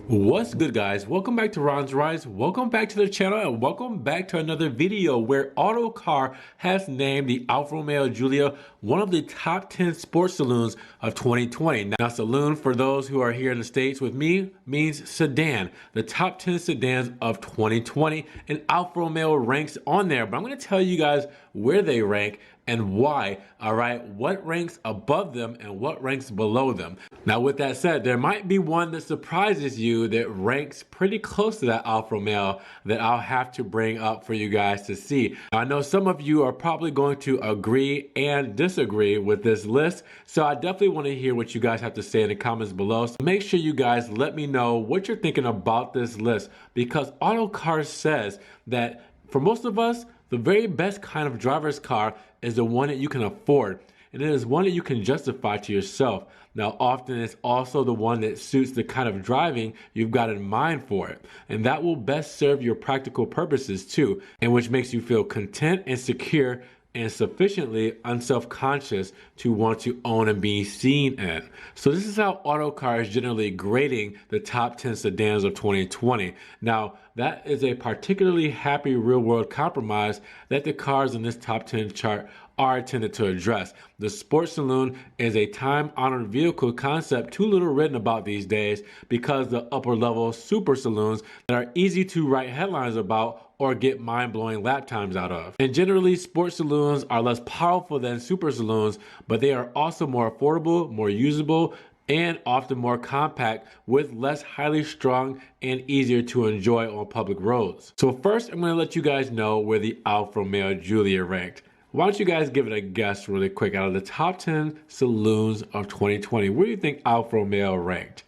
What's good, guys? Welcome back to Ron's Rise. Welcome back to the channel and welcome back to another video where Autocar has named the Alfa Romeo Giulia one of the top 10 sports saloons of 2020. Now, saloon, for those who are here in the States with me, means sedan, the top 10 sedans of 2020, and Alfa Romeo ranks on there. But I'm going to tell you guys where they rank and why. All right, what ranks above them and what ranks below them. Now, with that said, there might be one that surprises you that ranks pretty close to that Alfa Romeo that I'll have to bring up for you guys to see. Now, I know some of you are probably going to agree and disagree with this list, so I definitely want to hear what you guys have to say in the comments below. So make sure you guys let me know what you're thinking about this list, because Autocar says that for most of us, the very best kind of driver's car is the one that you can afford, and it is one that you can justify to yourself. Now, often it's also the one that suits the kind of driving you've got in mind for it, and that will best serve your practical purposes too, and which makes you feel content and secure and sufficiently unself-conscious to want to own and be seen in. So this is how Autocar is generally grading the top 10 sedans of 2020. Now, that is a particularly happy real-world compromise that the cars in this top 10 chart are intended to address. The sports saloon is a time-honored vehicle concept too little written about these days, because the upper-level super saloons that are easy to write headlines about or get mind-blowing lap times out of. And generally, sports saloons are less powerful than super saloons, but they are also more affordable, more usable, and often more compact, with less highly strung and easier to enjoy on public roads. So first, I'm going to let you guys know where the Alfa Romeo Giulia ranked. Why don't you guys give it a guess really quick? Out of the top 10 saloons of 2020, where do you think Alfa Romeo ranked?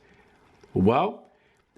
Well,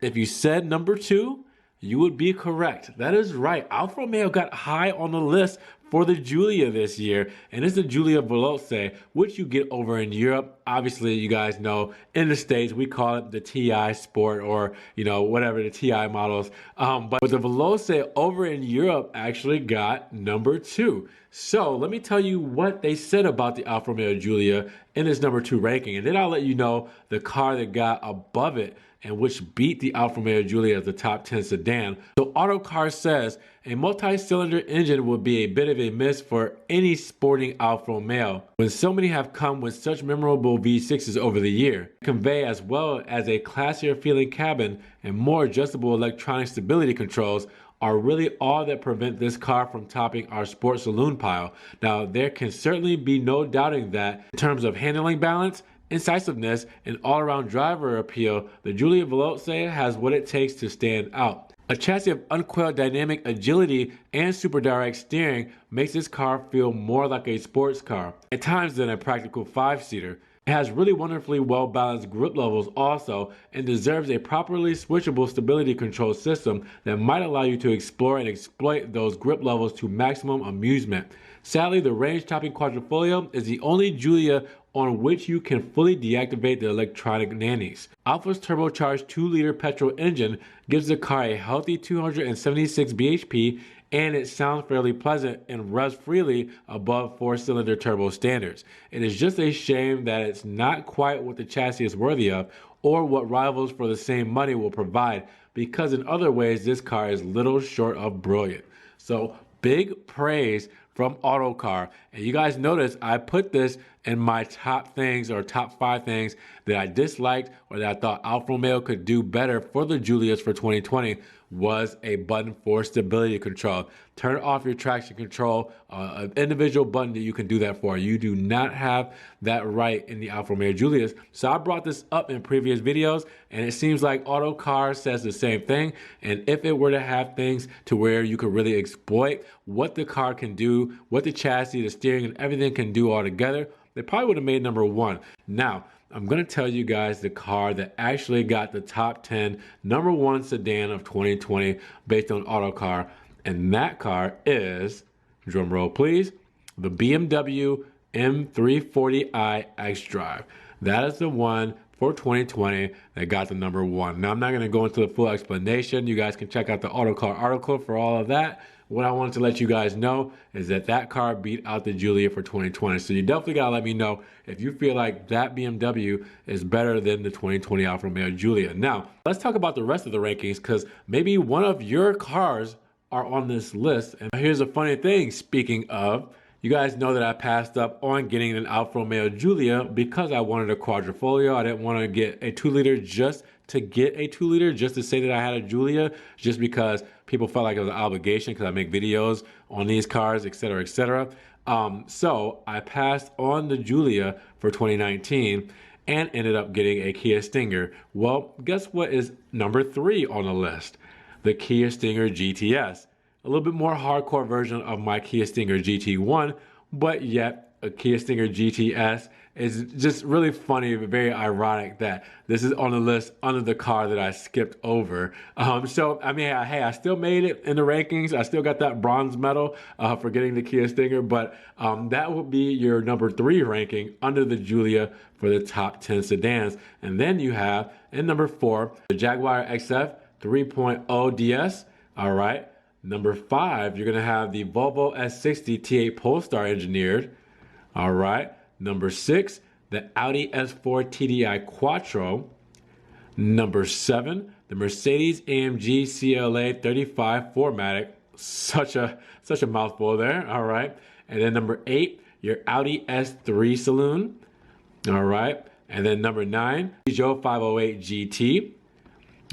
if you said number 2, you would be correct. That is right. Alfa Romeo got high on the list for the Giulia this year, and it's the Giulia Veloce, which you get over in Europe. Obviously, you guys know in the States we call it the Tdi Sport, or whatever, the Ti models. But the Veloce over in Europe actually got number 2. So let me tell you what they said about the Alfa Romeo Giulia in its number 2 ranking, and then I'll let you know the car that got above it and which beat the Alfa Romeo Giulia as the top 10 sedan. So Autocar says a multi-cylinder engine would be a bit of a miss for any sporting Alfa Romeo, when so many have come with such memorable V6s over the year. Convey, as well as a classier feeling cabin and more adjustable electronic stability controls, are really all that prevent this car from topping our sports saloon pile. Now, there can certainly be no doubting that in terms of handling balance, incisiveness, and all-around driver appeal, the Giulia Veloce has what it takes to stand out. A chassis of unquailed dynamic agility and super direct steering makes this car feel more like a sports car, at times than a practical 5-seater. It has really wonderfully well-balanced grip levels also, and deserves a properly switchable stability control system that might allow you to explore and exploit those grip levels to maximum amusement. Sadly, the range-topping quadrifoglio is the only Giulia on which you can fully deactivate the electronic nannies. Alfa's turbocharged 2-liter petrol engine gives the car a healthy 276 bhp, and it sounds fairly pleasant and revs freely above 4-cylinder turbo standards. It is just a shame that it's not quite what the chassis is worthy of, or what rivals for the same money will provide, because in other ways this car is little short of brilliant. So big praise from Autocar. And you guys notice I put this in my top things, or top 5 things that I disliked or that I thought Alfa Romeo could do better for the Giulias for 2020 was a button for stability control. Turn off your traction control, an individual button that you can do that for. You do not have that right in the Alfa Romeo Giulias. So I brought this up in previous videos, and it seems like Autocar says the same thing. And if it were to have things to where you could really exploit what the car can do, what the chassis, the steering, and everything can do all together, they probably would have made number 1. Now, I'm going to tell you guys the car that actually got the top 10 number 1 sedan of 2020 based on Autocar, and that car is, drum roll please, the BMW M3 Xdrive. That is the one for 2020 that got the number 1. Now, I'm not going to go into the full explanation. You guys can check out the Autocar article for all of that. what I wanted to let you guys know is that that car beat out the Giulia for 2020. So you definitely gotta let me know if you feel like that BMW is better than the 2020 Alfa Romeo Giulia. Now, let's talk about the rest of the rankings, because maybe one of your cars are on this list. And here's a funny thing, speaking of, you guys know that I passed up on getting an Alfa Romeo Giulia because I wanted a quadrifoglio. I didn't want to get a 2-liter just to get a 2-liter, just to say that I had a Giulia, just because people felt like it was an obligation because I make videos on these cars, etc., etc. So I passed on the Giulia for 2019 and ended up getting a Kia Stinger. Well, guess what is number 3 on the list? The Kia Stinger GTS. A little bit more hardcore version of my Kia Stinger GT1, but yet a Kia Stinger GTS is just really funny, but very ironic that this is on the list under the car that I skipped over. So, I mean, hey, I still made it in the rankings. I still got that bronze medal for getting the Kia Stinger, but that will be your number 3 ranking under the Giulia for the top 10 sedans. And then you have, in number 4, the Jaguar XF 3.0 DS, all right. Number 5, you're gonna have the Volvo S60 T8 Polestar engineered. All right. Number 6, the Audi S4 Tdi Quattro. Number 7, the Mercedes-AMG CLA 35 4MATIC. Such a mouthful there. All right. And then number 8, your Audi S3 Saloon. All right. And then number 9, Peugeot 508 GT.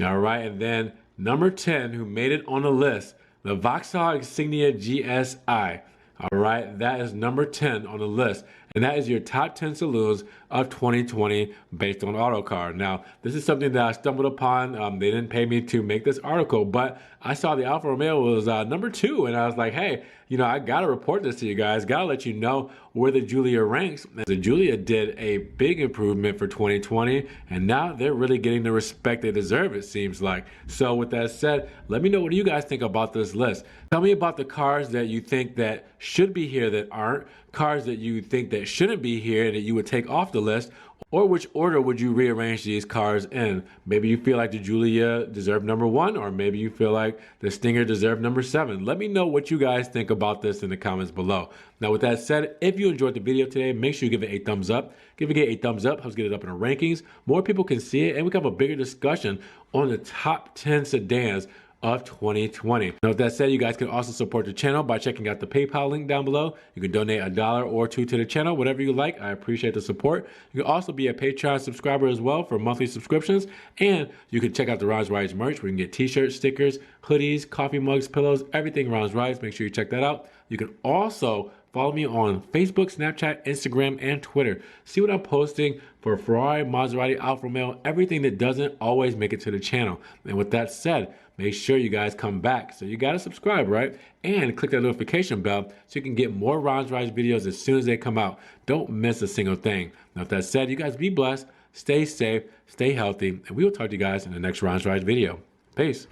All right. And then number 10, who made it on the list, the Vauxhall Insignia GSI. All right, that is number 10 on the list. And that is your top 10 saloons of 2020 based on Autocar. Now, this is something that I stumbled upon. They didn't pay me to make this article, but I saw the Alfa Romeo was number 2, and I was like, hey, you know, I gotta report this to you guys. Gotta let you know where the Giulia ranks. The Giulia did a big improvement for 2020, and now they're really getting the respect they deserve, it seems like. So with that said, let me know what do you guys think about this list. Tell me about the cars that you think that should be here that aren't, cars that you think that shouldn't be here that you would take off the list, or which order would you rearrange these cars in? Maybe you feel like the Giulia deserved number 1, or maybe you feel like the Stinger deserved number 7. Let me know what you guys think about this in the comments below. Now with that said, if you enjoyed the video today, make sure you give it a thumbs up. Give it a thumbs up, helps get it up in the rankings. More people can see it, and we can have a bigger discussion on the top 10 sedans of 2020. Now with that said, you guys can also support the channel by checking out the PayPal link down below. You can donate $1 or $2 to the channel, whatever you like. I appreciate the support. You can also be a Patreon subscriber as well for monthly subscriptions, and you can check out the Ron's Rides merch where you can get t-shirts, stickers, hoodies, coffee mugs, pillows, everything Ron's Rides. Make sure you check that out. You can also follow me on Facebook, Snapchat, Instagram, and Twitter. See what I'm posting for Ferrari, Maserati, Alfa Romeo, everything that doesn't always make it to the channel. And with that said, make sure you guys come back. So you got to subscribe, right? And click that notification bell so you can get more Ron's Rides videos as soon as they come out. Don't miss a single thing. Now, with that said, you guys be blessed, stay safe, stay healthy, and we will talk to you guys in the next Ron's Rides video. Peace.